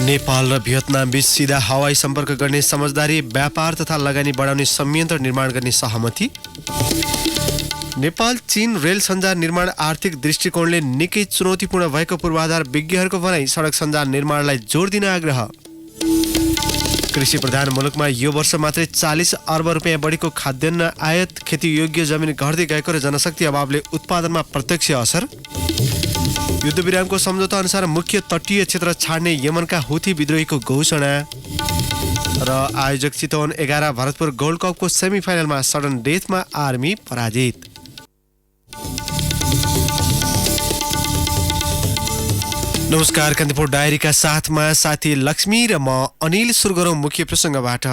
नेपाल र भियतनाम बीच सिधा हवाई सम्पर्क गर्ने समझदारी, व्यापार तथा लगानी बढाउने संयन्त्र निर्माण गर्ने सहमति। नेपाल चीन रेल सञ्जाल निर्माण आर्थिक दृष्टिकोणले निकै चुनौतीपूर्ण भएको पूर्वाधार विज्ञहरूको भनाई, सडक सञ्जाल निर्माणलाई जोड दिन आग्रह। कृषि प्रधान मुलुकमा यो वर्ष मात्रै 40 अर्ब रुपियाँ बढीको खाद्यान्न आयात, खेती योग्य जमिन घट्दै गएको र जनशक्ति अभावले उत्पादनमा प्रत्यक्ष असर। युद्धविरामको सम्झौता अनुसार मुख्य तटीय क्षेत्र छाड्ने यमनका हुथी विद्रोहीको घोषणा। र आयोजक चितवन 11 भरतपुर गोल्ड कपको सेमिफाइनलमा सडन डेथमा आर्मी पराजित। नमस्कार, कान्तिपुर डायरीका साथमा साथी लक्ष्मी र म अनिल। सुरु गरौँ मुख्य प्रसङ्गबाट।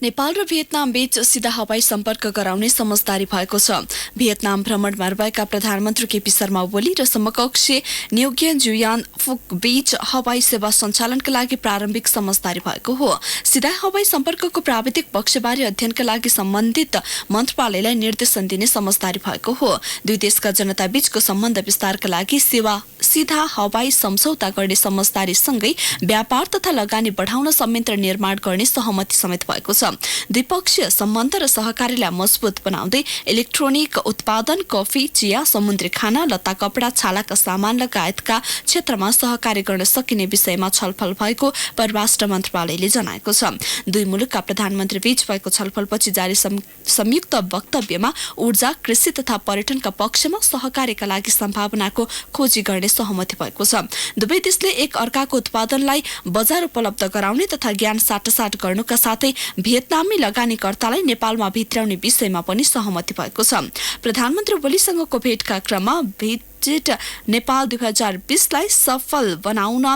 नेपाल र भियतनाम बीच सिधा हवाई सम्पर्क गराउने समझदारी भएको छ। भियतनाम भ्रमणमा रहेका प्रधानमन्त्री केपी शर्मा ओली र समकक्षी न्युगियन जुयान फुक बीच हवाई सेवा सञ्चालनका लागि प्रारम्भिक समझदारी भएको हो। सिधा हवाई सम्पर्कको प्राविधिक पक्षबारे अध्ययनका लागि सम्बन्धित मन्त्रालयलाई निर्देशन दिने समझदारी भएको हो। दुई देशका जनता बीचको सम्बन्ध विस्तारका लागि सिधा हवाई सम्झौता गर्ने समझदारी सँगै व्यापार तथा लगानी बढाउन संयन्त्र निर्माण गर्ने सहमति समेत भएको छ। द्विपक्षीय सम्बन्ध र सहकारीलाई मजबुत बनाउँदै इलेक्ट्रोनिक उत्पादन, कफी, चिया, समुद्री खाना, लत्ता, कपडा, छालाका सामान लगायतका क्षेत्रमा सहकारी गर्न सकिने विषयमा छलफल भएको परराष्ट्र मन्त्रालयले जनाएको छ। दुई मुलुकका प्रधानमन्त्री बीच भएको छलफलपछि जारी संयुक्त वक्तव्यमा ऊर्जा, कृषि तथा पर्यटनका पक्षमा सहकारीका लागि सम्भावनाको खोजी गर्ने सहमति भएको छ। दुवै देशले एक अर्काको उत्पादनलाई बजार उपलब्ध गराउने तथा ज्ञान साटासाट गर्नुका साथै भियतनामी लगानीकर्तालाई नेपालमा भित्राउने विषयमा पनि सहमति भएको छ। प्रधानमन्त्री ओलीसँगको भेटका क्रममा बजेट नेपाल 2020लाई सफल बनाउन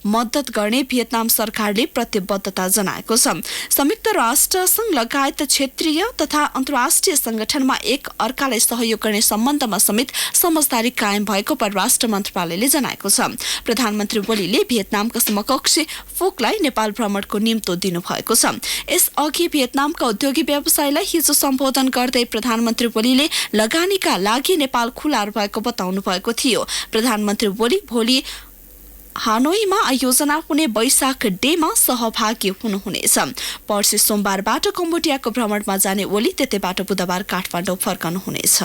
मद्दत गर्ने भियतनाम सरकारले प्रतिबद्धता जनाएको छ। संयुक्त राष्ट्र संघ लगायत क्षेत्रीय तथा अन्तर्राष्ट्रिय संगठनमा एक अर्कालाई सहयोग गर्ने सम्बन्धमा समेत समझदारी कायम भएको परराष्ट्र मन्त्रालयले जनाएको छ। प्रधानमन्त्री ओलीले भियतनामका समकक्षी फोकलाई नेपाल भ्रमणको निम्तो दिनुभएको छ। यसअघि भियतनामका उद्योगी व्यवसायलाई हिजो सम्बोधन गर्दै प्रधानमन्त्री ओलीले लगानीका लागि नेपाल खुला भएको बताउनु भएको थियो। प्रधानमन्त्री ओली भोलि हानोईमा आयोजना हुने वैशाख डेमा सहभागी हुनुहुनेछ। पर्सि सोमबारबाट कम्बोडियाको भ्रमणमा जाने ओली त्यतैबाट बुधबार काठमाडौँ फर्कनुहुनेछ।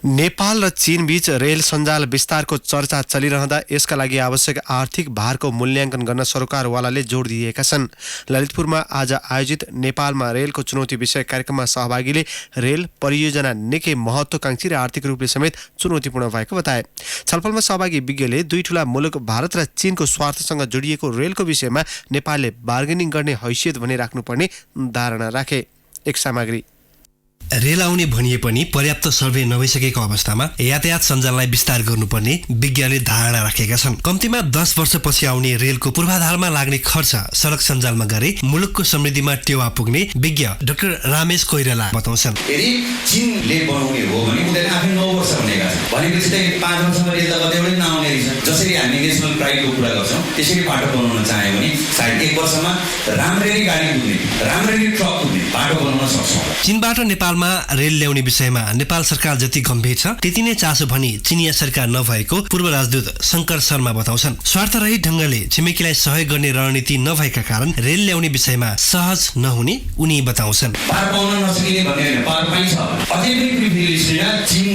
नेपाल र चीन बीच रेल सञ्जाल विस्तारको चर्चा चलिरहँदा यसका लागि आवश्यक आर्थिक भारको मूल्याङ्कन गर्न सरकारवालाले जोड दिएका छन्। ललितपुरमा आज आयोजित नेपालमा रेलको चुनौती विषय कार्यक्रममा सहभागीले रेल परियोजना निकै महत्त्वकांक्षी र आर्थिक रूपले समेत चुनौतीपूर्ण भएको बताए। छलफलमा सहभागी विज्ञले दुई ठूला मुलुक भारत र चीनको स्वार्थसँग जोडिएको रेलको विषयमा नेपालले बार्गेनिङ गर्ने हैसियत भने राख्नुपर्ने धारणा राखे। एक सामग्री। रेल आउने भनिए पनि पर्याप्त सर्वे नभइसकेको अवस्थामा यातायात सञ्जाललाई विस्तार गर्नुपर्ने विज्ञले धारणा राखेका छन्। कम्तीमा 10 वर्षपछि आउने रेलको पूर्वाधारमा लाग्ने खर्च सडक सञ्जालमा गरे मुलुकको समृद्धिमा टेवा पुग्ने विज्ञ डाक्टर रामेश कोइराला बताउँछन्। यदि चीनले बनाउने हो भने उनीहरूले आफै 9 वर्ष भनेका छन्। भनेपछि चाहिँ 5 वर्षमा रेल त कतैबाट नआउने रहेछ। जसरी हामी नेसनल प्राइडको कुरा गर्छौँ त्यसरी बाटो बनाउन चाह्यो भने सायद 1 वर्षमा राम्ररी गाडी कुद्ने, राम्ररी ट्रक कुद्ने बाटो बनाउन सक्छौँ। चीनबाट नेपालमा रेल ल्याउने विषयमा नेपाल सरकार जति गम्भीर छ त्यति नै चासो भनी चिनिया सरकार नभएको पूर्व राजदूत शङ्कर शर्मा बताउँछन्। स्वार्थरहित ढङ्गले छिमेकीलाई सहयोग गर्ने रणनीति नभएका कारण रेल ल्याउने विषयमा सहज नहुने उनी बताउँछन्। पार पाउन नसकिने भन्ने हैन, पार पाइन्छ। अझै पनि प्रिभिलेजमा चीन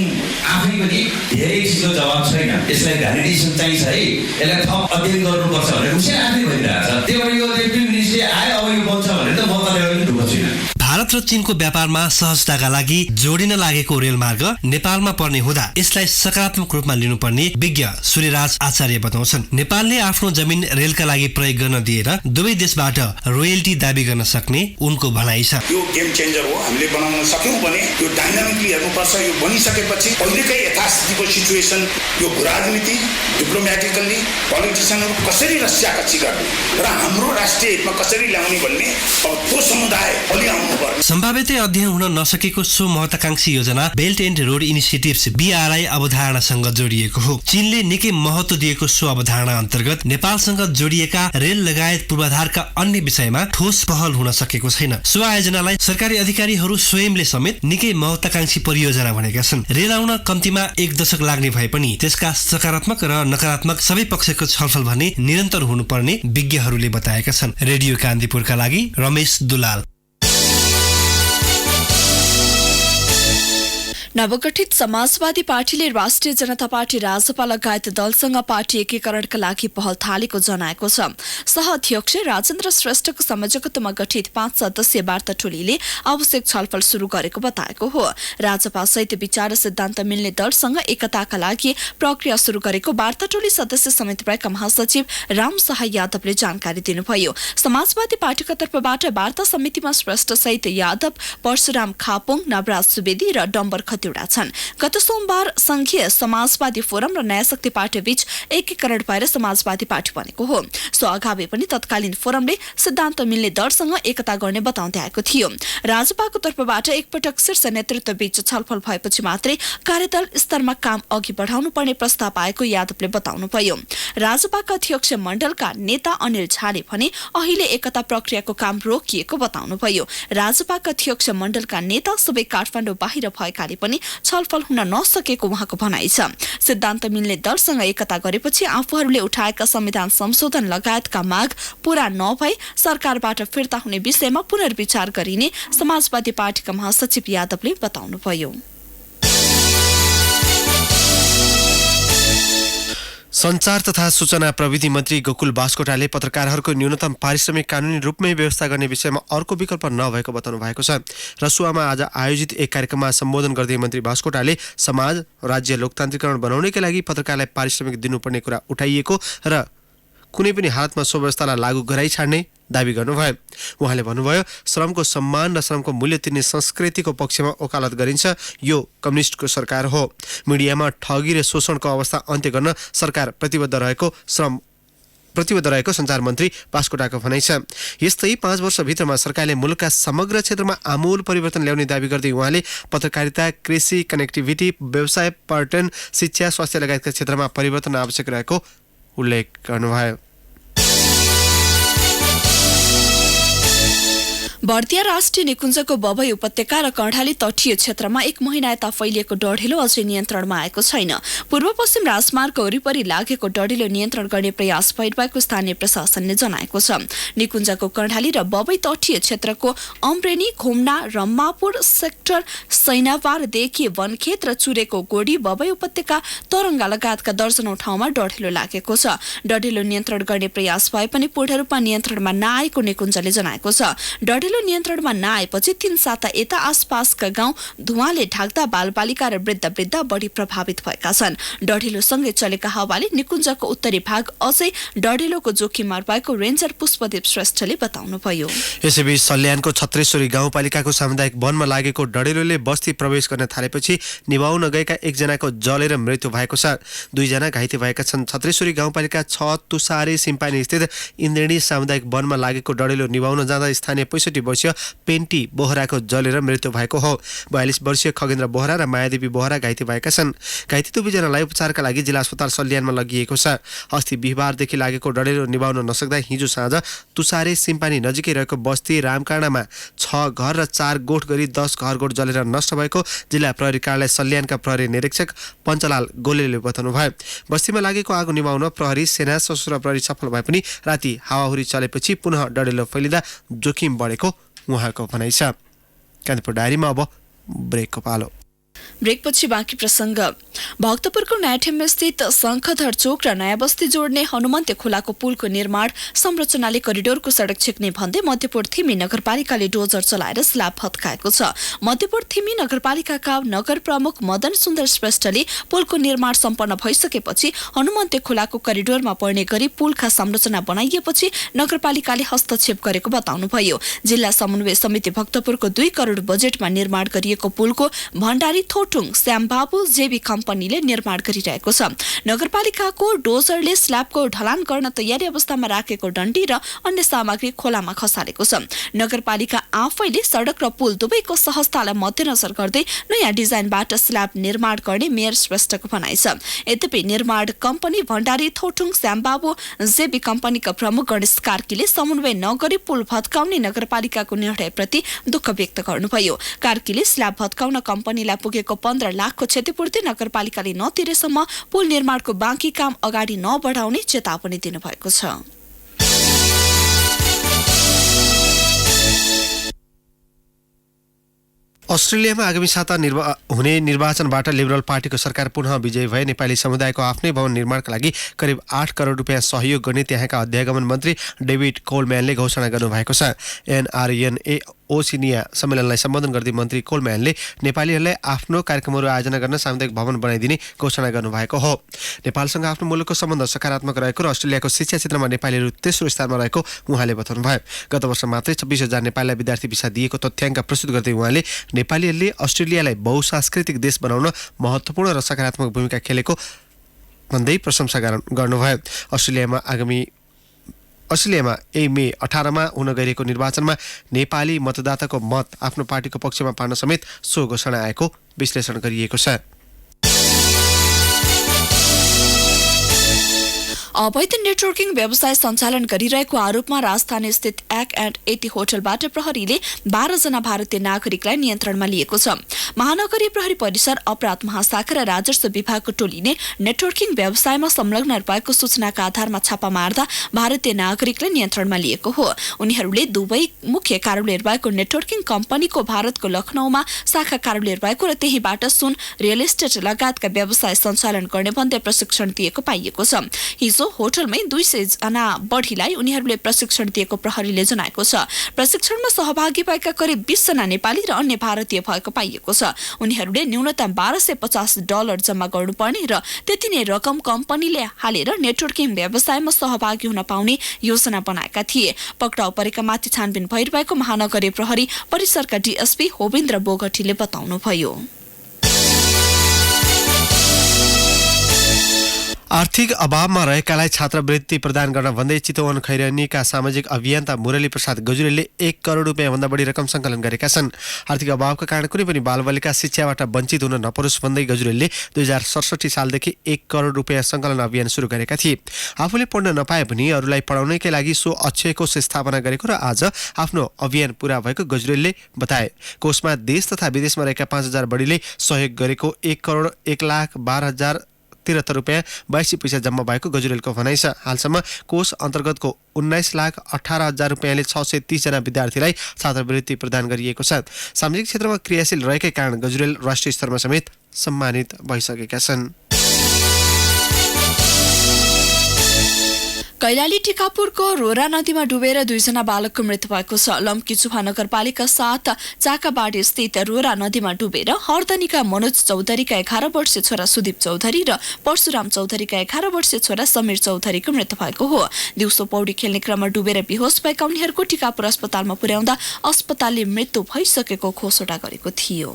आफै पनि धेरै चिजको जवाब छैन। यसलाई भ्यालिडेसन चाहिन्छ है, यसलाई थप अध्ययन गर्नुपर्छ भनेर उसले आफै भनिरहेछ। त्यो भएर यो प्रिभिलेजले आयो अब यो बन्छ भनेर त म कतैबाट पनि ढुक्क छैन। भारत र चीनको व्यापारमा सहजताका लागि जोडिन लागेको रेलमार्ग नेपालमा पर्ने हुँदा यसलाई सकारात्मक रूपमा लिनुपर्ने विज्ञ सूर्यराज आचार्य बताउँछन्। नेपालले आफ्नो जमिन रेलका लागि प्रयोग गर्न दिएर दुवै देशबाट रोयल्टी दाबी गर्न सक्ने उनको भनाइ छ। यो गेम चेन्जर हो, हामीले बनाउन सक्यौं भने यो डाइनामिकली हेर्नुपर्छ। यो बनिसकेपछि पहिलेकै यथास्थितिको सिचुएसन यो राजनीति डिप्लोमेटिकली पोलिटिसियनहरु कसरी रस्याकच्ची गर्ने र हाम्रो राष्ट्रिय हितमा कसरी ल्याउने भन्ने अब त्यो समुदाय बलिआउनु पर्छ। सम्भाव्यतै अध्ययन हुन नसकेको सो महत्वाकांक्षी योजना belt and road initiatives BRI अवधारणासँग जोडिएको हो। चीनले निकै महत्त्व दिएको सो अवधारणा अन्तर्गत नेपालसँग जोडिएका रेल लगायत पूर्वाधारका अन्य विषयमा ठोस पहल हुन सकेको छैन। सो आयोजनालाई सरकारी अधिकारीहरू स्वयंले समेत निकै महत्वाकांक्षी परियोजना भनेका छन्। रेल आउन कम्तीमा 1 दशक लाग्ने भए पनि त्यसका सकारात्मक र नकारात्मक सबै पक्षको छलफल भने निरन्तर हुनुपर्ने विज्ञहरूले बताएका छन्। रेडियो कान्तिपुरका लागि रमेश दुलाल। नवगठित समाजवादी पार्टीले राष्ट्रिय जनता पार्टी राजपा लगायत दलसँग पार्टी एकीकरणका लागि पहल थालेको जनाएको छ। सह-अध्यक्ष राजेन्द्र श्रेष्ठको संयोजकत्वमा गठित 5 सदस्यीय वार्ता टोलीले आवश्यक छलफल शुरू गरेको बताएको हो। राजपा सहित विचार र सिद्धान्त मिल्ने दलसँग एकताका लागि प्रक्रिया शुरू गरेको वार्ता टोली सदस्य समिति प्रका महासचिव राम सहाय यादवले जानकारी दिनुभयो। समाजवादी पार्टीका तर्फबाट वार्ता समितिमा श्रेष्ठ सहित यादव, परशुराम खापुङ, नवराज सुवेदी र डम्बर खतिवडा छन्। गत सोमबार संघीय समाजवादी फोरम र नयाँ शक्ति पार्टी बीच एकीकरण भएर समाजवादी पार्टी बनेको हो। सो अगावै पनि तत्कालीन फोरमले सिद्धान्त मिल्ने दलसँग एकता गर्ने बताउँदै आएको थियो। राजपाको तर्फबाट एकपटक शीर्ष नेतृत्व बीच छलफल भएपछि मात्रै कार्यदल स्तरमा काम अघि बढाउनु पर्ने प्रस्ताव आएको यादवले बताउनुभयो। राजपाका अध्यक्ष मण्डलका नेता अनिल झाले भने अहिले एकता प्रक्रियाको काम रोकिएको बताउनुभयो। राजपाका अध्यक्ष मण्डलका नेता सबै काठमाडौँ बाहिर भएकाले पनि छलफल हुन नसकेको उहाँको भनाइ छ। सिद्धान्त मिल्ने दलसँग एकता गरेपछि आफूहरूले उठाएका संविधान संशोधन लगायतका माग पूरा नभई सरकारबाट फिर्ता हुने विषयमा पुनर्विचार गरिने समाजवादी पार्टीका महासचिव यादवले बताउनुभयो। सञ्चार तथा सूचना प्रविधि मन्त्री गोकुल बास्कोटाले पत्रकारहरूको न्यूनतम पारिश्रमिक कानुनी रूपमै व्यवस्था गर्ने विषयमा अर्को विकल्प नभएको बताउनु भएको छ। रसुवामा आज आयोजित एक कार्यक्रममा सम्बोधन गर्दै मन्त्री बास्कोटाले समाज राज्य लोकतान्त्रिकरण बनाउनकै लागि पत्रकारलाई पारिश्रमिक दिनुपर्ने कुरा उठाइएको र कुनै पनि हालतमा सो व्यवस्थालाई लागू गराइ छाड्ने दावी गर्नुभयो। उहाँले भन्नुभयो, श्रमको सम्मान र श्रमको मूल्य तिर्ने संस्कृतिको पक्षमा वकालत गरिन्छ। यो कम्युनिस्टको सरकार हो। मिडियामा ठगी र शोषणको अवस्था अन्त्य गर्न सरकार प्रतिबद्ध रहेको सञ्चार मन्त्री बास्कोटाको भनाइ छ। यस्तै 5 वर्षभित्रमा सरकारले मुलुकका समग्र क्षेत्रमा आमूल परिवर्तन ल्याउने दावी गर्दै उहाँले पत्रकारिता, कृषि, कनेक्टिभिटी, व्यवसाय, पर्यटन, शिक्षा, स्वास्थ्य लगायतका क्षेत्रमा परिवर्तन आवश्यक रहेको उल्लेख गर्नुभयो। बर्दिया राष्ट्रिय निकुञ्जको बबई उपत्यका र कर्णाली तटीय क्षेत्रमा 1 महिना यता फैलिएको डढेलो अझै नियन्त्रणमा आएको छैन। पूर्व पश्चिम राजमार्गको वरिपरि लागेको डढेलो नियन्त्रण गर्ने प्रयास भइरहेको स्थानीय प्रशासनले जनाएको छ। निकुञ्जको कर्णाली र बबई तटीय क्षेत्रको अम्ब्रेनी, घुम्ना, रम्मापुर सेक्टर, सैनावारदेखि वनखेत र चुरेको गोडी, बबई उपत्यका, तरङ्गा लगायतका दर्जनौं ठाउँमा डढेलो लागेको छ। डढेलो नियन्त्रण गर्ने प्रयास भए पनि पूर्ण रूपमा नियन्त्रणमा नआएको निकुञ्जले जनाएको छ। डढेलो नियन्त्रणमा नआएपछि 3 साता यता आसपासका गाउँ धुवाँले ढाक्दा बालबालिका र वृद्ध बढी प्रभावित भएका छन्। डढेलोसँगै चलेका हावाले निकुञ्जको उत्तरी भाग अझै डढेलोको जोखिममा रहेको रेन्जर पुष्पदेव श्रेष्ठले बताउनुभयो। यसैबीच सल्यानको छत्रेश्वरी गाउँपालिकाको सामुदायिक वनमा लागेको डढेलोले बस्ती प्रवेश गर्न थालेपछि निभाउन गएका 1 जनाको जलेर मृत्यु भएको छ। 2 जना घाइते भएका छन्। छत्रेश्वरी गाउँपालिका 6 तुसारे सिम्पानी स्थित इन्द्रेणी सामुदायिक वनमा लागेको डढेलो निभाउन जाँदा स्थानीय 65 वर्षीय पेन्टी बोहराको जलेर मृत्यु भएको हो। 42 वर्षीय खगेन्द्र बोहरा र मायादेवी बोहरा घाइते भएका छन्। घाइते दुवैजनालाई उपचारका लागि जिल्ला अस्पताल सल्यानमा लगिएको छ। अस्ति बिहिबारदेखि लागेको डढेलो निभाउन नसक्दा हिजो साँझ तुसारे सिम्पानी नजिकै रहेको बस्ती रामकाँडामा 6 घर र 4 गोठ गरी 10 घरगोठ जलेर नष्ट भएको जिल्ला प्रहरी कार्यालय सल्यानका प्रहरी निरीक्षक पञ्चलाल गोलेले बताउनुभयो। बस्तीमा लागेको आगो निभाउन प्रहरी, सेना, सशस्त्र प्रहरी सफल भए पनि राति हावाहुरी चलेपछि पुनः डढेलो फैलिँदा जोखिम बढेको उहाँको भनाइ छ। कान्तिपुर डायरीमा अब ब्रेकको पालो। ब्रेकपछि बाँकी प्रसङ्ग। भक्तपुरको नयाँठेम्बा स्थित शङ्खधर चोक र नयाँ बस्ती जोड्ने हनुमन्ते खोलाको पुलको निर्माण संरचनाले करिडोरको सडक छेक्ने भन्दै मध्यपुर थिमी नगरपालिकाले डोजर चलाएर स्ल्याब भत्काएको छ। मध्यपुर थिमी नगरपालिकाका नगर प्रमुख मदन सुन्दर श्रेष्ठले पुलको निर्माण सम्पन्न भइसकेपछि हनुमन्ते खोलाको करिडोरमा पर्ने गरी पुलका संरचना बनाइएपछि नगरपालिकाले हस्तक्षेप गरेको बताउनुभयो। जिल्ला समन्वय समिति भक्तपुरको 2 करोड बजेटमा निर्माण गरिएको पुलको भण्डारी थोटुङ श्यामबाबु जेबी कम्पनीले निर्माण गरिरहेको छ। नगरपालिकाको डोजरले स्ल्याबको ढलान गर्न तयारी अवस्थामा राखेको डन्डी र अन्य सामग्री खोलामा खसालेको छ। नगरपालिका आफैले सडक र पुल दुवैको सहजतालाई मध्यनजर गर्दै नयाँ डिजाइनबाट स्ल्याब निर्माण गर्ने मेयर श्रेष्ठको भनाइ छ। यद्यपि निर्माण कम्पनी भण्डारी थोटुङ श्यामबाबु जेबी कम्पनीका प्रमुख गणेश कार्कीले समन्वय नगरी पुल भत्काउने नगरपालिकाको निर्णयप्रति दुःख व्यक्त गर्नुभयो। कार्कीले स्ल्याब भत्काउन कम्पनीलाई पुगेको 15 लाखको क्षतिपूर्ति नगरपालिकाले नतिरेसम्म पुल निर्माणको बाँकी काम अगाडि नबढाउने चेतावनी दिनुभएको छ। अस्ट्रेलियामा आगामी साता हुने निर्वाचनबाट लिबरल पार्टीको सरकार पुनः विजयी भए नेपाली समुदायको आफ्नै भवन निर्माणका लागि करिब 8 करोड रुपियाँ सहयोग गर्ने त्यहाँका अध्यागमन मन्त्री डेभिड कोलम्यानले घोषणा गर्नुभएको छ। NRNA ओसिनिया सम्मेलनलाई सम्बोधन गर्दै मन्त्री कोलम्यानले नेपालीहरूलाई आफ्नो कार्यक्रमहरू आयोजना गर्न सामुदायिक भवन बनाइदिने घोषणा गर्नुभएको हो। नेपालसँग आफ्नो मुलुकको सम्बन्ध सकारात्मक रहेको र अस्ट्रेलियाको शिक्षा क्षेत्रमा नेपालीहरू तेस्रो स्थानमा रहेको उहाँले बताउनुभयो। गत वर्ष मात्रै 26,000 नेपालीलाई विद्यार्थी भिसा दिएको तथ्याङ्क प्रस्तुत गर्दै उहाँले नेपालीहरूले अस्ट्रेलियालाई बहुसांस्कृतिक देश बनाउन महत्त्वपूर्ण र सकारात्मक भूमिका खेलेको भन्दै प्रशंसा गर्नुभयो। अस्ट्रेलियामा मे 18मा हुन गइरहेको निर्वाचनमा नेपाली मतदाताको मत आफ्नो पार्टीको पक्षमा पार्न समेत सो घोषणा आएको विश्लेषण गरिएको छ। अवैध नेटवर्किङ व्यवसाय सञ्चालन गरिरहेको आरोपमा राजधानी स्थित एक एन्ड 80 होटलबाट प्रहरीले 12 जना भारतीय नागरिकलाई नियन्त्रणमा लिएको छ। महानगरीय प्रहरी परिसर अपराध महाशाखा र राजस्व विभागको टोलीले नेटवर्किङ व्यवसायमा संलग्न भएको सूचनाका आधारमा छापा मार्दा भारतीय नागरिकलाई नियन्त्रणमा लिएको हो। उनीहरूले दुवै मुख्य कार्यालय रहेको नेटवर्किङ कम्पनीको भारतको लखनऊमा शाखा कार्यालय रहेको र त्यहीबाट सुन, रियल एस्टेट लगायतका व्यवसाय सञ्चालन गर्ने भन्दै प्रशिक्षण दिएको पाइएको छ। हिजो होटलमै 200 जना बढीलाई उनीहरूले प्रशिक्षण दिएको प्रहरीले जनाएको छ। प्रशिक्षणमा सहभागी भएका करिब 20 जना नेपाली र अन्य भारतीय भएको पाइएको छ। उनीहरूले न्यूनतम $1250 जम्मा गर्नुपर्ने र त्यति नै रकम कम्पनीले हालेर नेटवर्किङ व्यवसायमा सहभागी हुन पाउने योजना बनाएका थिए। पक्राउ परेका माथि छानबिन भइरहेको महानगरीय प्रहरी परिसरका डीएसपी होविन्द्र बोगटीले बताउनुभयो। आर्थिक अभावमा रहेकालाई छात्रवृत्ति प्रदान गर्न भन्दै चितवन खैरनीका सामाजिक अभियन्ता मुरली प्रसाद गजुरेलले 1 करोड रुपियाँभन्दा बढी रकम सङ्कलन गरेका छन्। आर्थिक अभावका कारण कुनै पनि बालबालिका शिक्षाबाट वञ्चित हुन नपरोस् भन्दै गजुरेलले 2067 सालदेखि 1 करोड रुपियाँ सङ्कलन अभियान सुरु गरेका थिए। आफूले पढ्न नपाए पनि अरूलाई पढाउनकै लागि सो अक्षय कोष स्थापना गरेको र आज आफ्नो अभियान पूरा भएको गजुरेलले बताए। कोषमा देश तथा विदेशमा रहेका 5,000 बढीले सहयोग गरेको 1 करोड 1,12,073 रुपियाँ 82 पैसा जम्मा भएको गजुरेलको भनाइ छ। हालसम्म कोष अन्तर्गतको 19,18,000 रुपियाँले 630 जना विद्यार्थीलाई छात्रवृत्ति प्रदान गरिएको छ। सामाजिक क्षेत्रमा क्रियाशील रहेकै कारण गजुरेल राष्ट्रिय स्तरमा समेत सम्मानित भइसकेका छन्। कैलाली टिकापुरको रोरा नदीमा डुबेर 2 जना बालकको मृत्यु भएको छ। लम्कीचुफा नगरपालिका 7 चाकाबाडी स्थित रोरा नदीमा डुबेर हर्दनीका मनोज चौधरीका 11 वर्षीय छोरा सुदीप चौधरी र परशुराम चौधरीका 11 वर्षीय छोरा समीर चौधरीको मृत्यु भएको हो। दिउँसो पौडी खेल्ने क्रममा डुबेर बेहोस भएका उनीहरूको टिकापुर अस्पतालमा पुर्याउँदा अस्पतालले मृत्यु भइसकेको घोषणा गरेको थियो।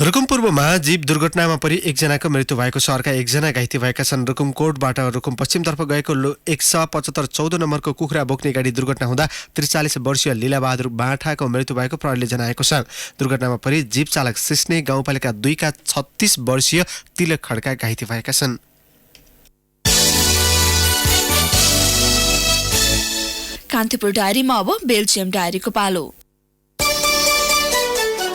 रुकुम पूर्वमा जीप दुर्घटनामा परि 1 जनाको मृत्यु भएको छ। अर्का 1 जना घाइते भएका छन्। रुकुम कोटबाट रुकुम पश्चिमतर्फ गएको 175 14 नम्बरको कुखुरा बोक्ने गाडी दुर्घटना हुँदा 43 वर्षीय लीलाबहादुर बाठाको मृत्यु भएको प्रहरीले जनाएको छ। दुर्घटनामा परि जीप चालक सिस्ने गाउँपालिका 2 का 36 वर्षीय तिलक खड्का घाइते भएका छन्। कान्तिपुर डायरीमा अब बेल्जियम डायरीको पालो।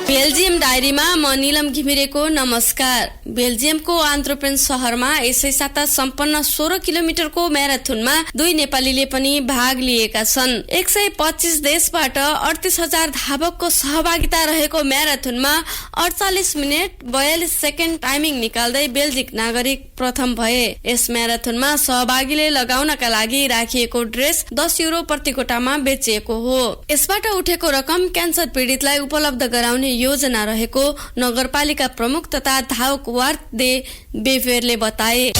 बेल्जियम डायरीमा म निलम घिमिरेको नमस्कार। बेल्जियमको आन्ट्रोपेन सहरमा यसै साता सम्पन्न 16 किलोमिटरको म्याराथनमा 2 नेपालीले पनि भाग लिएका छन्। 125 देशबाट 38,000 धावकको सहभागिता रहेको म्याराथनमा 48 मिनेट 42 सेकेन्ड टाइमिङ निकाल्दै बेल्जिक नागरिक प्रथम भए। यस म्याराथनमा सहभागीले लगाउनका लागि राखिएको ड्रेस 10 युरो प्रति गोटामा बेचिएको हो। यसबाट उठेको रकम क्यान्सर पीडितलाई उपलब्ध गराउने योजना रहेको नगरपालिका प्रमुख तथा धावक वार्थ दे बेफेरले बताए।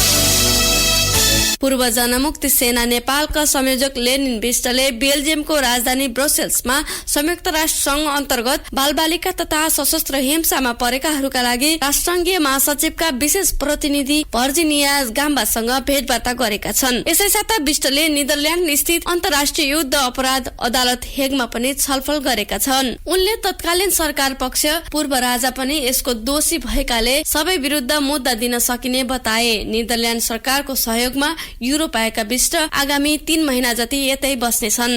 पूर्व जनमुक्ति सेना नेपालका संयोजक लेनिन बिष्टले बेल्जियमको राजधानी ब्रसेल्समा संयुक्त राष्ट्र संघ अन्तर्गत बालबालिका तथा सशस्त्र हिंसामा परेकाहरूका लागि राष्ट्रसङ्घीय महासचिवका विशेष प्रतिनिधि भर्जिनिया गाम्बासँग भेटवार्ता गरेका छन्। यसै साता बिष्टले नेदरल्यान्ड स्थित अन्तर्राष्ट्रिय युद्ध अपराध अदालत हेगमा पनि छलफल गरेका छन्। उनले तत्कालीन सरकार पक्ष पूर्व राजा पनि यसको दोषी भएकाले सबै विरुद्ध मुद्दा दिन सकिने बताए। नेदरल्यान्ड सरकारको सहयोगमा युरोप आएका बिष्ट आगामी 3 महिना जति यतै बस्नेछन्।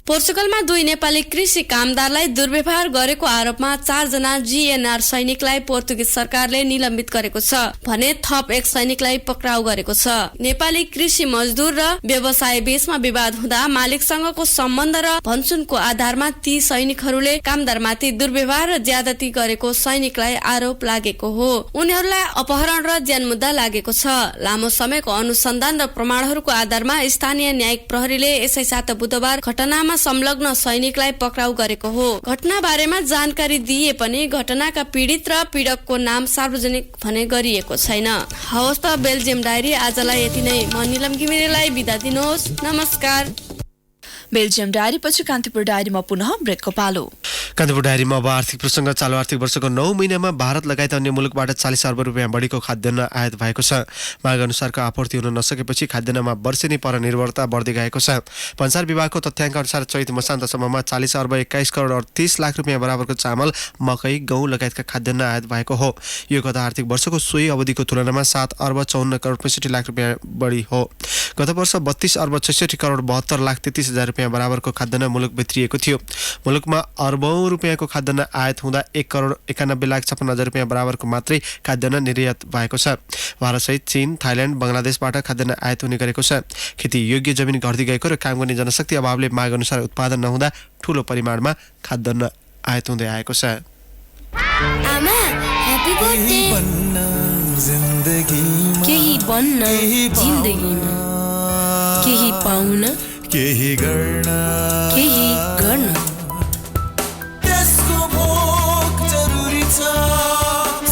पोर्चुगलमा 2 नेपाली कृषि कामदारलाई दुर्व्यवहार गरेको आरोपमा 4 जना जीएनआर सैनिकलाई पोर्तुगिज सरकारले निलम्बित गरेको छ भने थप 1 सैनिकलाई पक्राउ गरेको छ। नेपाली कृषि मजदुर र व्यवसाय बीचमा विवाद हुँदा मालिकसँगको सम्बन्ध र भन्छुनको आधारमा ती सैनिकहरूले कामदारमाथि दुर्व्यवहार र ज्यादती गरेको सैनिकलाई आरोप लागेको हो। उनीहरूलाई अपहरण र ज्यान मुद्दा लागेको छ। लामो समयको अनुसन्धान र प्रमाणहरूको आधारमा स्थानीय न्यायिक प्रहरीले यसै साता बुधबार घटनामा संलग्न सैनिकलाई पक्राउ गरेको हो। घटना बारेमा जानकारी दिए पनि घटनाका पीडित र पीडकको नाम सार्वजनिक भने गरिएको छैन। हवस् त बेल्जियम डायरी आजलाई यति नै। म निलम घिमिरेलाई बिदा दिनुहोस्। नमस्कार। बेल्जियम डायरी पछि कान्तिपुर डायरीमा पुनः ब्रेकको पालो। कान्तिपुर डायरीमा अब आर्थिक प्रसङ्ग। चालु आर्थिक वर्षको 9 महिनामा भारत लगायत अन्य मुलुकबाट 40 अर्ब रुपियाँ बढीको खाद्यान्न आयात भएको छ। माग अनुसारको आपूर्ति हुन नसकेपछि खाद्यान्नमा वर्षेनी परनिर्भरता बढ्दै गएको छ। भन्सार विभागको तथ्याङ्क अनुसार चैत मसान्तसम्ममा 40 अर्ब 21 करोड 38 लाख रुपियाँ बराबरको चामल, मकै, गहुँ लगायतका खाद्यान्न आयात भएको हो। यो गत आर्थिक वर्षको सोही अवधिको तुलनामा 7 अर्ब 54 करोड 65 लाख रुपियाँ बढी हो। गत वर्ष 32 अर्ब 66 करोड 72 लाख 33 हजार रुपियाँ बराबरको खाद्यान्न मुलुक भित्रिएको थियो। मुलुकमा अर्बौं रुपियाँको खाद्यान्न आयात हुँदा 1 करोड 91 लाख 56 हजार रुपियाँ बराबरको मात्रै खाद्यान्न निर्यात भएको छ। भारतसहित चीन, थाइल्यान्ड, बङ्गलादेशबाट खाद्यान्न आयात हुने गरेको छ। खेती योग्य जमिन घट्दै गएको र काम गर्ने जनशक्ति अभावले माग अनुसार उत्पादन नहुँदा ठूलो परिमाणमा खाद्यान्न आयात हुँदै आएको छ। आमा, ह्यापी बर्थडे। केही बन्न जिन्दगीमा, केही पाउन, केही गर्न, त्यसको भोग जरुरी छ।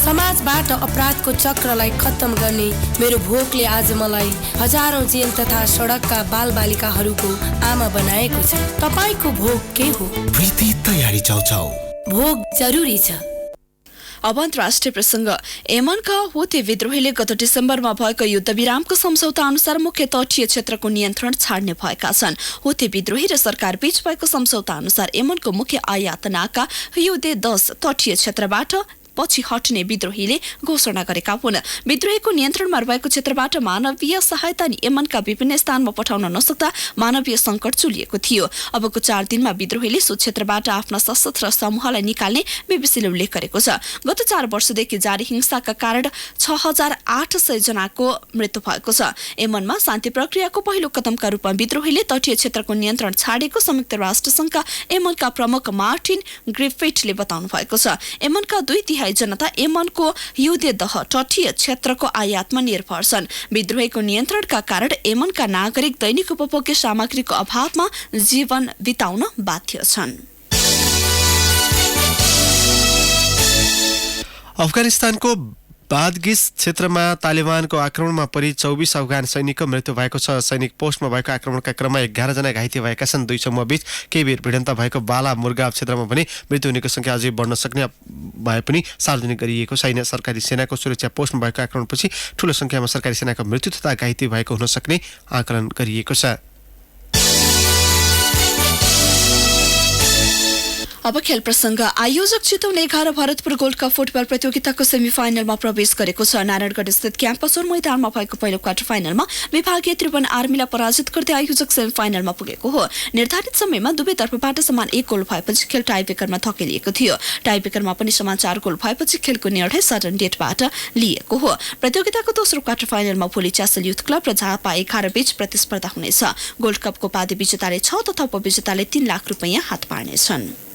समाजबाट अपराधको चक्रलाई खत्तम गर्ने मेरो भोगले आज मलाई हजारौं जेल तथा सडकका बालबालिकाहरूको आमा बनाएको छ। तपाईको भोग के हो? प्रीति तयारी चाउचाउ। भोग जरुरी छ। अब अन्तर्राष्ट्रिय प्रसङ्ग। यमनका हुती विद्रोहीले गत डिसेम्बरमा भएको युद्धविरामको सम्झौता अनुसार मुख्य तटीय क्षेत्रको नियन्त्रण छाड्ने भएका छन्। हुती विद्रोही र सरकार बीच भएको सम्झौता अनुसार यमनको मुख्य आयात नाका युदे 10 तटीय क्षेत्रबाट पछि हट्ने विद्रोहीले घोषणा गरेका हुन्। विद्रोहीको नियन्त्रणमा रहेको क्षेत्रबाट मानवीय सहायता यमनका विभिन्न स्थानमा पठाउन नसक्दा मानवीय सङ्कट चुलिएको थियो। अबको 4 दिनमा विद्रोहीले सो क्षेत्रबाट आफ्ना सशस्त्र समूहलाई निकाल्ने बीबीसीले उल्लेख गरेको छ। गत 4 वर्षदेखि जारी हिंसाका कारण 6800 जनाको मृत्यु भएको छ। यमनमा शान्ति प्रक्रियाको पहिलो कदमका रूपमा विद्रोहीले तटीय क्षेत्रको नियन्त्रण छाडेको संयुक्त राष्ट्रसङ्घका यमनका प्रमुख मार्टिन ग्रिफिथले बताउनु भएको छ। यमनका 2/3 जनता यमनको युदे 10 तटीय क्षेत्रको आयातमा निर्भर छन्। विद्रोहीको नियन्त्रणका कारण यमनका नागरिक दैनिक उपभोग्य सामग्रीको अभावमा जीवन बिताउन बाध्य छन्। अफगानिस्तानको बादगिस क्षेत्रमा तालिबानको आक्रमणमा परि 24 अफगान सैनिकको मृत्यु भएको छ। सैनिक पोस्टमा भएको आक्रमणका क्रममा 11 जना घाइते भएका छन्। 2 समूहबीच केही बेर भिडन्त भएको बाला मुर्गा क्षेत्रमा पनि मृत्यु हुनेको संख्या अझै बढ्न सक्ने भए पनि सार्वजनिक गरिएको छैन। सरकारी सेनाको सुरक्षा पोस्टमा भएको आक्रमणपछि ठूलो संख्यामा सरकारी सेनाको मृत्यु तथा घाइते भएको हुन सक्ने आकलन गरिएको छ। अब खेल प्रसङ्ग। आयोजक चितवनले 11 भरतपुर गोल्ड कप फुटबल प्रतियोगिताको सेमिफाइनलमा प्रवेश गरेको छ। नारायणगढ स्थित क्याम्पस और मैदानमा भएको पहिलो क्वार्टर फाइनलमा विभागीय त्रिभुवन आर्मीलाई पराजित गर्दै आयोजक सेमिफाइनलमा पुगेको हो। निर्धारित समयमा दुवै तर्फबाट समान 1 गोल भएपछि खेल टाइब्रेकरमा धकेलिएको थियो। टाइब्रेकरमा पनि समान 4 गोल भएपछि खेलको निर्णय सडन डेटबाट लिएको हो। प्रतियोगिताको दोस्रो क्वार्टर फाइनलमा भोलि च्यासल युथ क्लब र झापा 11 बीच प्रतिस्पर्धा हुनेछ। गोल्ड कपको उपाधि विजेताले 6 तथा उपविजेताले 3 लाख रुपैयाँ हात पार्नेछन्।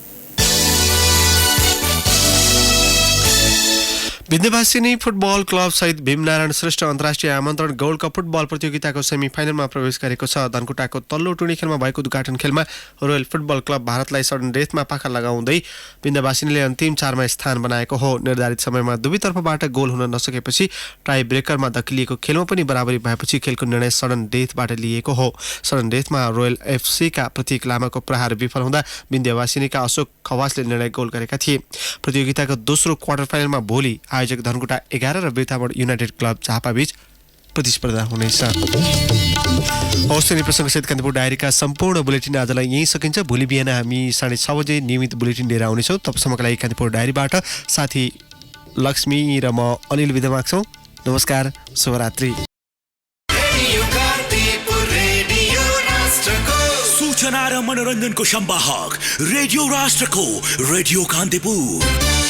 विन्ध्यवासिनी फुटबल क्लब सहित भीमनारायण श्रेष्ठ अन्तर्राष्ट्रिय आमन्त्रण गोल्ड कप फुटबल प्रतियोगिताको सेमिफाइनलमा प्रवेश गरेको छ। धनकुटाको तल्लो टुर्नी खेलमा भएको उद्घाटन खेलमा रोयल फुटबल क्लब भारतलाई सडन डेथमा पाखा लगाउँदै विन्ध्यवासिनीले अन्तिम 4मा स्थान बनाएको हो। निर्धारित समयमा दुवैतर्फबाट गोल हुन नसकेपछि टाई ब्रेकरमा धकिलिएको खेलमा पनि बराबरी भएपछि खेलको निर्णय सडन डेथबाट लिएको हो। सडन डेथमा रोयल एफसीका प्रतीक लामाको प्रहार विफल हुँदा विन्ध्यवासिनीका अशोक खवासले निर्णय गोल गरेका थिए। प्रतियोगिताको दोस्रो क्वार्टर फाइनलमा भोलि आयोजक धनकुटा 11 र बिर्तामोड युनाइटेड क्लब झापाबीच प्रतिस्पर्धा हुनेछ। प्रसङ्गसहित कान्तिपुर डायरीका सम्पूर्ण बुलेटिन आजलाई यही सकिन्छ। भोलि बिहान हामी 6:30 बजे नियमित बुलेटिन लिएर आउनेछौँ। तबसम्मका लागि कान्तिपुर डायरीबाट साथी लक्ष्मी र म अनिल बिदा माग्छौँ। नमस्कार, शुभरात्रि। सूचना र मनोरञ्जनको संवाहक रेडियो राष्ट्रको रेडियो कान्तिपुर।